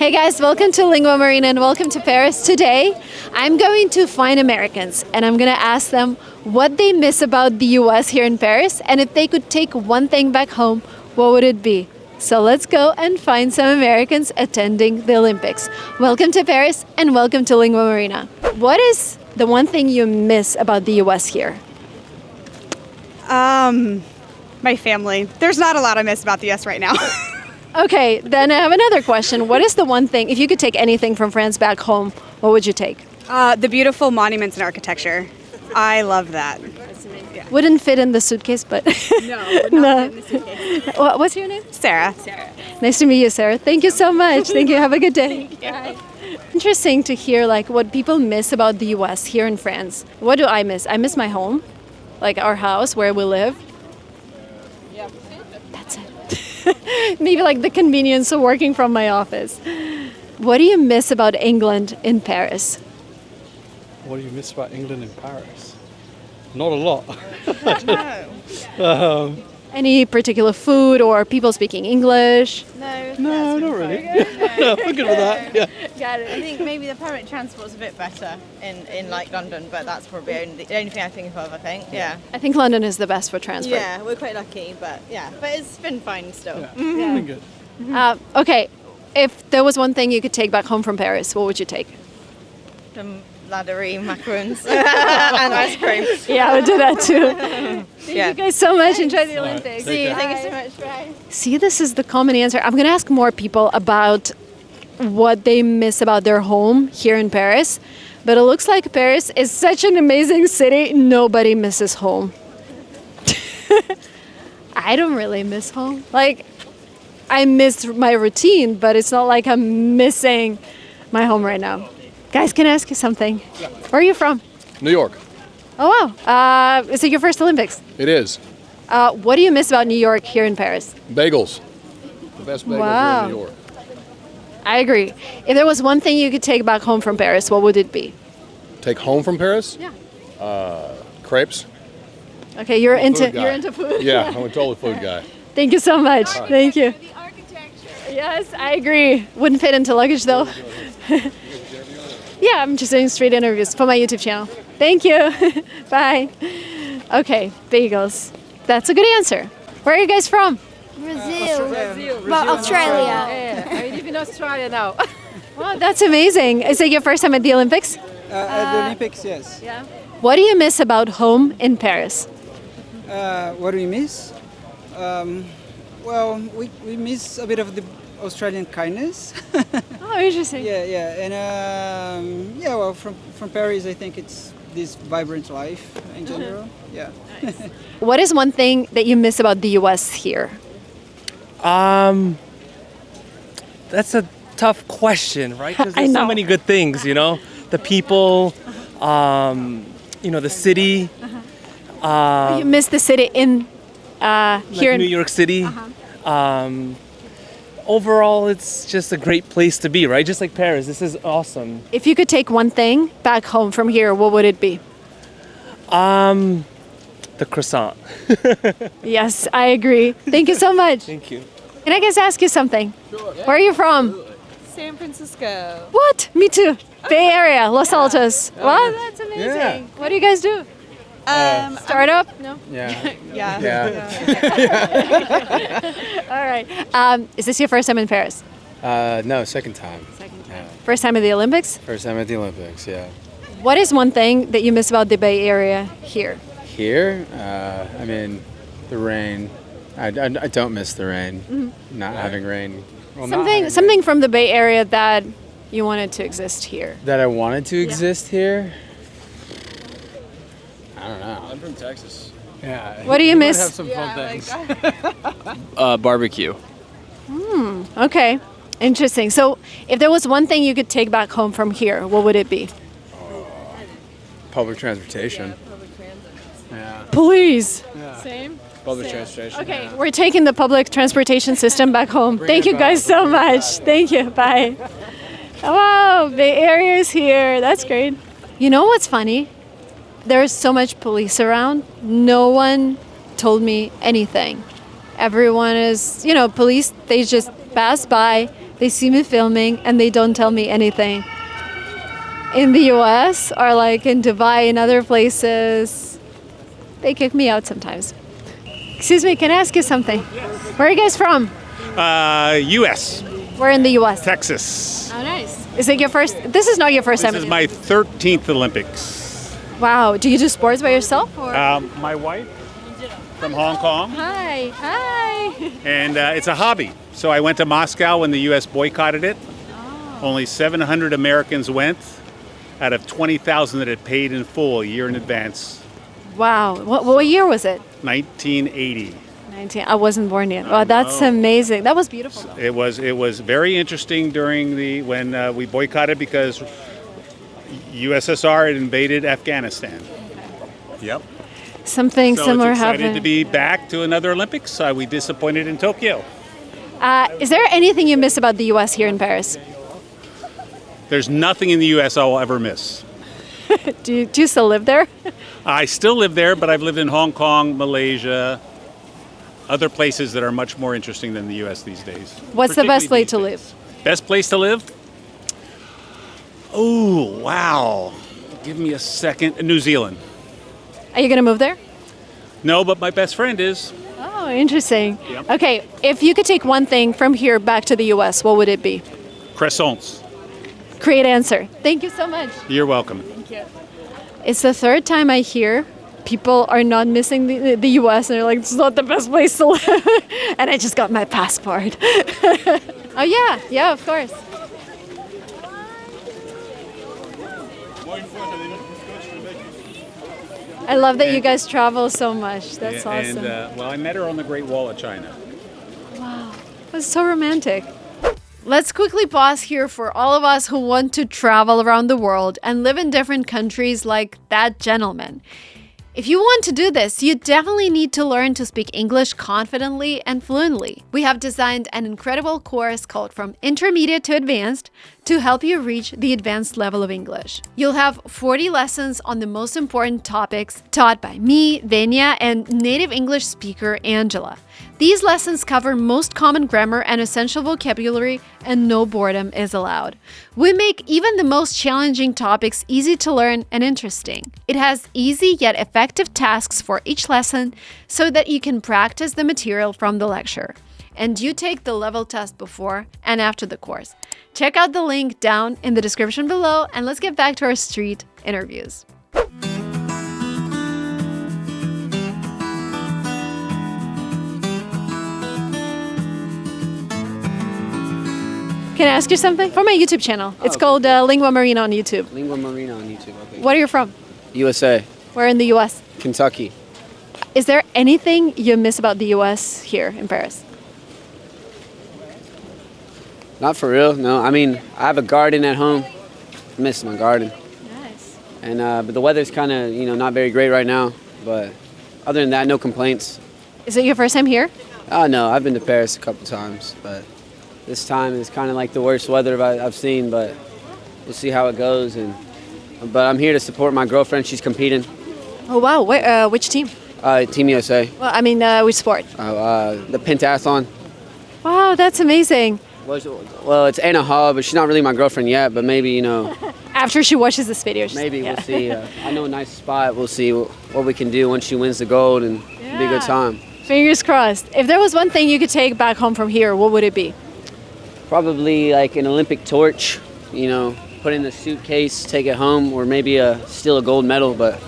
Hey guys, welcome to linguamarina and welcome to Paris. Today, I'm going to find Americans and I'm going to ask them what they miss about the US here in Paris, and if they could take one thing back home, what would it be? So let's go and find some Americans attending the Olympics. Welcome to Paris and welcome to linguamarina. What is the one thing you miss about the US here? My family. There's not a lot I miss about the US right now. Okay, then I have another question. What is the one thing, if you could take anything from France back home, what would you take? The beautiful monuments and architecture. I love that. Wouldn't fit in the suitcase, but No. What's your name? Sarah. Nice to meet you, Sarah. Thank you so much. Thank you. Have a good day. Bye. Interesting to hear like what people miss about the US here in France. What do I miss? I miss my home, like our house where we live. That's it. Maybe like the convenience of working from my office. What do you miss about England in Paris? What do you miss about England in Paris? Not a lot. Any particular food or people speaking English? No, not really. No, I'm good with that. Yeah. Got it. I think maybe the public transport's a bit better in like London, but that's probably the only thing I think of, I think. Yeah. I think London is the best for transport. Yeah, we're quite lucky, but it's been fine still. Yeah. Been good. Okay, if there was one thing you could take back home from Paris, what would you take? Some laddery macarons and ice cream. Yeah, I would do that too. Thank Yeah. you guys so much. Enjoy the Olympics. Take care. Thank you so much. Bye. See, this is the common answer. I'm going to ask more people about what they miss about their home here in Paris. But it looks like Paris is such an amazing city. Nobody misses home. I don't really miss home. Like, I miss my routine, but it's not like I'm missing my home right now. Guys, can I ask you something? Yeah. Where are you from? New York. Oh, wow. Is it your first Olympics? It is. What do you miss about New York here in Paris? Bagels. The best bagels Wow. are in New York. I agree. If there was one thing you could take back home from Paris, what would it be? Take home from Paris? Yeah. Crepes. Okay, you're into guy. you're into food. Yeah, I'm a total food guy. Thank you so much. Thank you. Yes, I agree. Wouldn't fit into luggage though. Yeah, I'm just doing street interviews for my YouTube channel. Thank you. Bye. Okay, bagels. That's a good answer. Where are you guys from? Brazil. But Australia. I live in Australia now. Wow, that's amazing. Is it your first time at the Olympics? At the Olympics, yes. Yeah. What do you miss about home in Paris? What do we miss? Well, we miss a bit of the Australian kindness. Oh, interesting. yeah, and well, from Paris, I think it's this vibrant life in general. Yeah. What is one thing that you miss about the US here? That's a tough question, right? Because I there's know. so many good things, you know, the people, the city. You miss the city in here Like New in York City. Overall, it's just a great place to be, right? Just like Paris, this is awesome. If you could take one thing back home from here, what would it be? The croissant. Yes, I agree. Thank you so much. Thank you. Can I just ask you something? Where are you from? San Francisco. What? Me too. Bay Area, Los Altos. Wow, that's amazing. What do you guys do? Startup? No. Yeah. Yeah. All right. Is this your first time in Paris? No, second time. First time at the Olympics? First time at the Olympics, yeah. What is one thing that you miss about the Bay Area here? Here, the rain. I don't miss the rain. Not having rain. Well, not having Something from the Bay Area that you wanted to exist here. rain that I wanted to exist here. I don't know. I'm from Texas. Yeah. What do you miss? Have some fun things. Barbecue. Okay, interesting. So if there was one thing you could take back home from here, what would it be? Public transportation. Yeah. Please. Same. Public transportation. Okay, we're taking the public transportation system back home. Thank you guys so much. Thank you. Bye. Wow, Bay Area is here. That's great. You know what's funny? There's so much police around. No one told me anything. Everyone is, police, they just pass by they see me filming and they don't tell me anything. In the US or like in Dubai and other places, they kick me out sometimes. Excuse me, can I ask you something? Where are you guys from? U.S. We're in the US. Texas. Oh, nice. Is it your first? This is not your first time. This is my 13th Olympics. Wow. Do you do sports by yourself? Or? My wife from Hong Kong, Hi. Hi. and it's a hobby. So I went to Moscow when the U.S. boycotted it. Only 700 Americans went out of 20,000 that had paid in full a year in advance. What year was it? 1980. 19. I wasn't born yet. Oh, that's amazing. That was beautiful. Though. It was very interesting during when we boycotted because USSR had invaded Afghanistan. Yep. Something So similar it's excited happened. to be back to another Olympics. We disappointed in Tokyo. Is there anything you miss about the U.S. here in Paris? There's nothing in the U.S. I'll ever miss. Do you still live there? I still live there, but I've lived in Hong Kong, Malaysia, other places that are much more interesting than the U.S. these days. What's the best Particularly place to live? Best place to live? Oh, wow. Give me a second. New Zealand. Are you going to move there? No, but my best friend is. Oh, interesting. Yep. Okay, if you could take one thing from here back to the U.S., what would it be? Croissants. Great answer. Thank you so much. You're welcome. It's the third time I hear people are not missing the U.S. and they're like, it's not the best place to live. And I just got my passport. Oh, yeah, of course. I love that you guys travel so much. That's awesome. And, I met her on the Great Wall of China. Wow, that's so romantic. Let's quickly pause here for all of us who want to travel around the world and live in different countries like that gentleman. If you want to do this, you definitely need to learn to speak English confidently and fluently. We have designed an incredible course called From Intermediate to Advanced to help you reach the advanced level of English. You'll have 40 lessons on the most important topics taught by me, Venya, and native English speaker Angela. These lessons cover most common grammar and essential vocabulary, and no boredom is allowed. We make even the most challenging topics easy to learn and interesting. It has easy yet effective tasks for each lesson so that you can practice the material from the lecture. And you take the level test before and after the course. Check out the link down in the description below, and let's get back to our street interviews. Can I ask you something? For my YouTube channel. It's called linguamarina on YouTube. Linguamarina on YouTube, okay. Where are you from? USA, Where in the US? Kentucky. Is there anything you miss about the US here in Paris? Not for real, no. I mean, I have a garden at home. I miss my garden. Nice. And but the weather's kind of, not very great right now. But other than that, no complaints. Is it your first time here? Oh, no, I've been to Paris a couple times, but this time is kind of like the worst weather I've seen, but we'll see how it goes. But I'm here to support my girlfriend. She's competing. Oh, wow. Which team? Team USA. Well, I mean, which sport? The pentathlon. Wow, that's amazing. Well, it's Anna Hall, but she's not really my girlfriend yet, but maybe, After she watches this video. maybe we'll see. I know a nice spot. We'll see what we can do once she wins the gold, and it'll be a good time. Fingers crossed. If there was one thing you could take back home from here, what would it be? Probably like an Olympic torch, put in the suitcase, take it home, or maybe steal a gold medal, but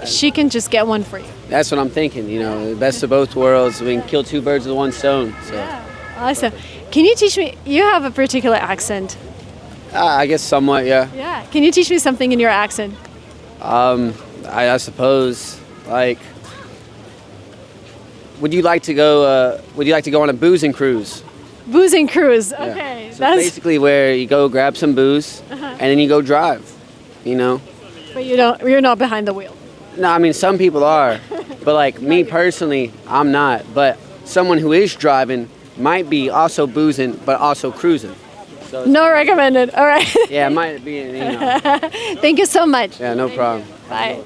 She can just get one for you. that's what I'm thinking, the best of both worlds. We can kill two birds with one stone. So Awesome. Can you teach me? You have a particular accent. I guess somewhat, yeah. Yeah. Can you teach me something in your accent? I suppose, like, would you like to go on a boozing cruise? Boozing cruise. Yeah. Okay. So basically where you go grab some booze and then you go drive, But you're not behind the wheel. No, I mean, some people are, but like me personally, I'm not. But someone who is driving might be also boozing, but also cruising. So No recommended. All right. yeah, it might be, Thank you so much. Yeah, no problem. Bye.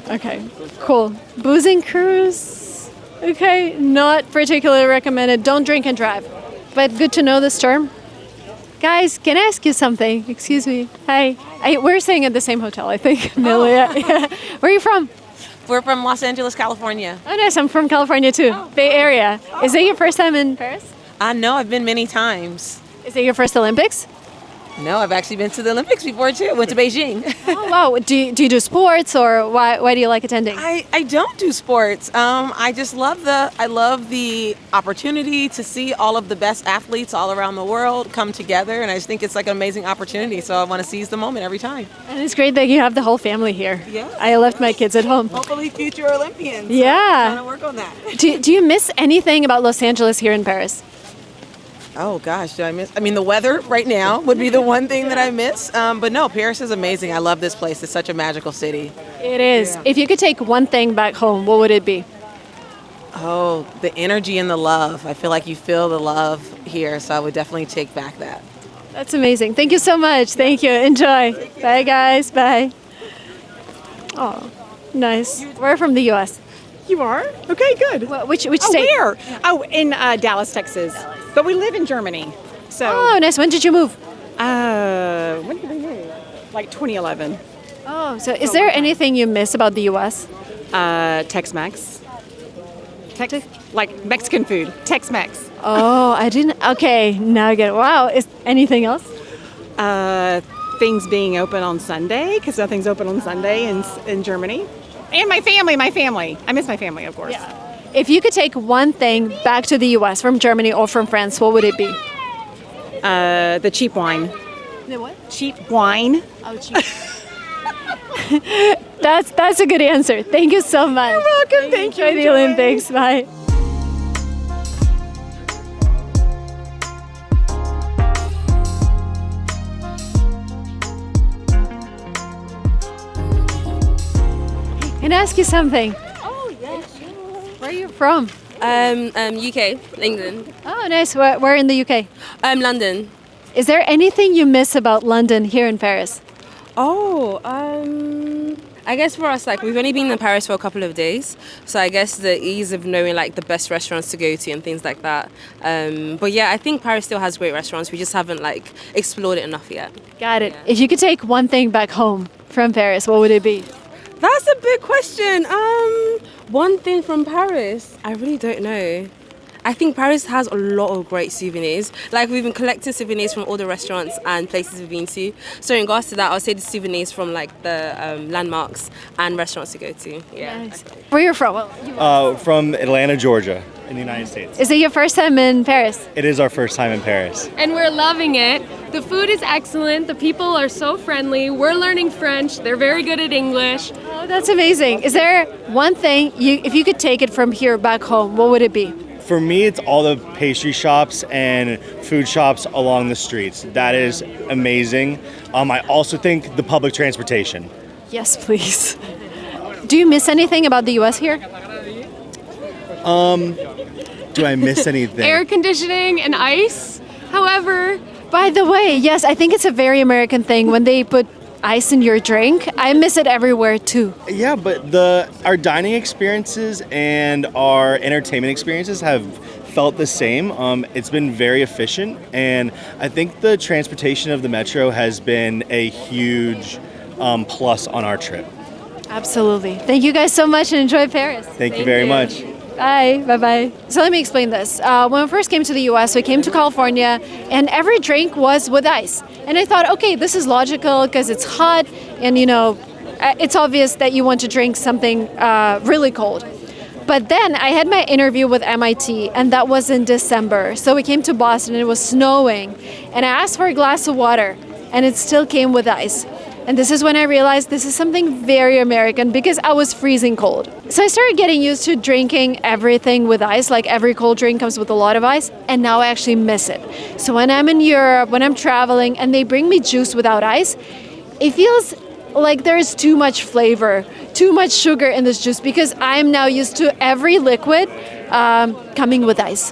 Okay, cool. Boozing cruise. Okay, not particularly recommended. Don't drink and drive. but good to know this term. Guys, can I ask you something? Excuse me. Hi. We're staying at the same hotel, I think. Millie, yeah. Where are you from? We're from Los Angeles, California. Oh, nice. I'm from California too. Bay Area. Is it your first time in Paris? I know, I've been many times. Is it your first Olympics? No, I've actually been to the Olympics before too. Went to Beijing. Oh, wow. Do you do sports, or why do you like attending? I don't do sports. I just love the opportunity to see all of the best athletes all around the world come together, and I just think it's like an amazing opportunity. So I want to seize the moment every time. And it's great that you have the whole family here. Yeah. I left my kids at home. Hopefully, future Olympians. Yeah. Trying to work on that. Do you miss anything about Los Angeles here in Paris? Oh gosh, do I miss? I mean, the weather right now would be the one thing that I miss. But no, Paris is amazing. I love this place. It's such a magical city. It is. Yeah. If you could take one thing back home, what would it be? Oh, the energy and the love. I feel like you feel the love here, so I would definitely take back that. That's amazing. Thank you so much. Thank you. Enjoy. Bye, guys. Bye. Oh, nice. We're from the U.S. You are? Okay, good. Which Oh, state? where? Oh, in Dallas, Texas. But we live in Germany. So. Oh, nice. When did you move? When did we move? Like 2011. Oh, so is there anything you miss about the U.S.? Tex-Mex. Like Mexican food. Tex-Mex. Oh, I didn't. Okay, now I get it. Wow. Is anything else? Things being open on Sunday, because nothing's open on Sunday in Germany. And my family. I miss my family, of course. Yeah. If you could take one thing back to the U.S. from Germany or from France, what would it be? The cheap wine. The what? Cheap wine. Oh, cheap. That's a good answer. Thank you so much. You're welcome. Thank you. Enjoy the Olympics. Bye. Can I ask you something? Oh, yeah, sure. Where are you from? UK, England. Oh, nice. Where in the UK? London. Is there anything you miss about London here in Paris? Oh, I guess for us, like, we've only been in Paris for a couple of days, so I guess the ease of knowing, like, the best restaurants to go to and things like that. But yeah, I think Paris still has great restaurants. We just haven't, like, explored it enough yet. Got it. If you could take one thing back home from Paris, what would it be? That's a big question. One thing from Paris, I really don't know. I think Paris has a lot of great souvenirs. Like, we've been collecting souvenirs from all the restaurants and places we've been to. So in regards to that, I would say the souvenirs from, like, the landmarks and restaurants to go to. Yeah. Nice. Where you're from? From Atlanta, Georgia, in the United States. Is it your first time in Paris? It is our first time in Paris. And we're loving it. The food is excellent. The people are so friendly. We're learning French. They're very good at English. Oh, that's amazing. Is there one thing, if you could take it from here back home, what would it be? For me, it's all the pastry shops and food shops along the streets. That is amazing. I also think the public transportation. Yes, please. Do you miss anything about the U.S. here? Do I miss anything? Air conditioning and ice. However, by the way, yes, I think it's a very American thing when they put ice in your drink. I miss it everywhere too. Yeah, but our dining experiences and our entertainment experiences have felt the same. It's been very efficient, and I think the transportation of the metro has been a huge plus on our trip. Absolutely. Thank you guys so much and enjoy Paris. Thank you very much. Bye. Bye-bye. So let me explain this. When we first came to the U.S., we came to California, and every drink was with ice. And I thought, okay, this is logical because it's hot, and, you know, it's obvious that you want to drink something really cold. But then I had my interview with MIT, and that was in December. So we came to Boston, and it was snowing. And I asked for a glass of water, and it still came with ice. And this is when I realized this is something very American because I was freezing cold. So I started getting used to drinking everything with ice, like every cold drink comes with a lot of ice, and now I actually miss it. So when I'm in Europe, when I'm traveling, and they bring me juice without ice, it feels like there's too much flavor, too much sugar in this juice because I'm now used to every liquid coming with ice.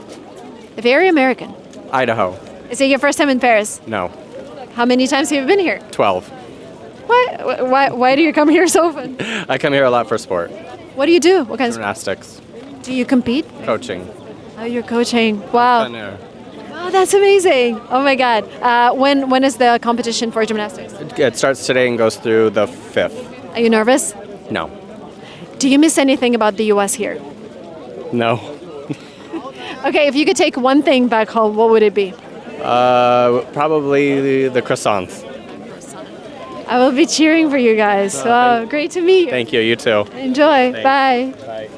Very American. Idaho. Is it your first time in Paris? No. How many times have you been here? 12. Why do you come here so often? I come here a lot for sport. What do you do? What kind of Gymnastics. Do you compete? Coaching. Oh, you're coaching. Wow. Fun air. Oh, that's amazing. Oh my God. When is the competition for gymnastics? It starts today and goes through the 5th. Are you nervous? No. Do you miss anything about the US here? No. Okay, if you could take one thing back home, what would it be? Probably the croissants. I will be cheering for you guys. Wow, great to meet you. Thank you. You too. Enjoy. Thanks. Bye. Bye.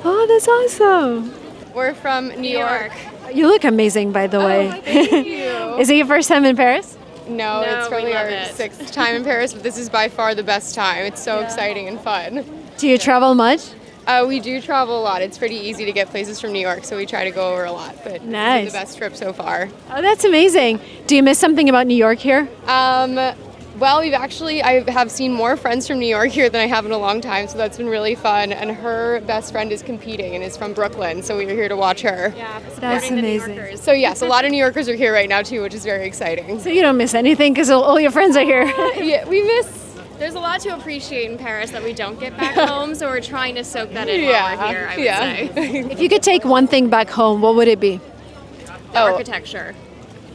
Oh, that's awesome. We're from New York. You look amazing, by the way. Thank you. Is it your first time in Paris? No, it's probably our 6th time in Paris, but this is by far the best time. It's so exciting and fun. Do you travel much? We do travel a lot. It's pretty easy to get places from New York, so we try to go over a lot. But Nice. this is the best trip so far. Oh, that's amazing. Do you miss something about New York here? Well, I have seen more friends from New York here than I have in a long time, so that's been really fun. And her best friend is competing and is from Brooklyn, so we are here to watch her. Yeah, that's amazing. So yes, a lot of New Yorkers are here right now too, which is very exciting. So you don't miss anything because all your friends are here. Yeah, we miss. There's a lot to appreciate in Paris that we don't get back home, so we're trying to soak that in while we're here, I would say. If you could take one thing back home, what would it be? The architecture.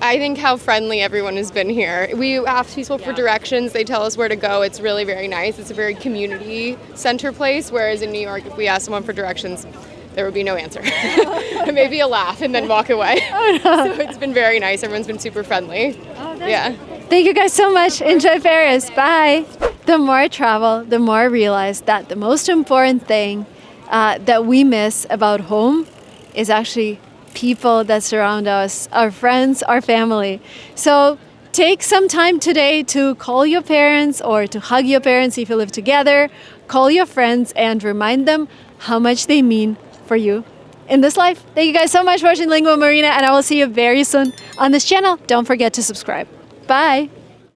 I think how friendly everyone has been here. We ask people for directions, they tell us where to go. It's really very nice. It's a very community center place, whereas in New York, if we ask someone for directions, there would be no answer. Maybe a laugh and then walk away. Oh, no. So it's been very nice. Everyone's been super friendly. Yeah. Thank you guys so much. Enjoy Paris. Bye. The more I travel, the more I realize that the most important thing that we miss about home is actually people that surround us, our friends, our family. So take some time today to call your parents or to hug your parents if you live together. Call your friends and remind them how much they mean for you in this life. Thank you guys so much for watching Lingua Marina, and I will see you very soon on this channel. Don't forget to subscribe. Bye.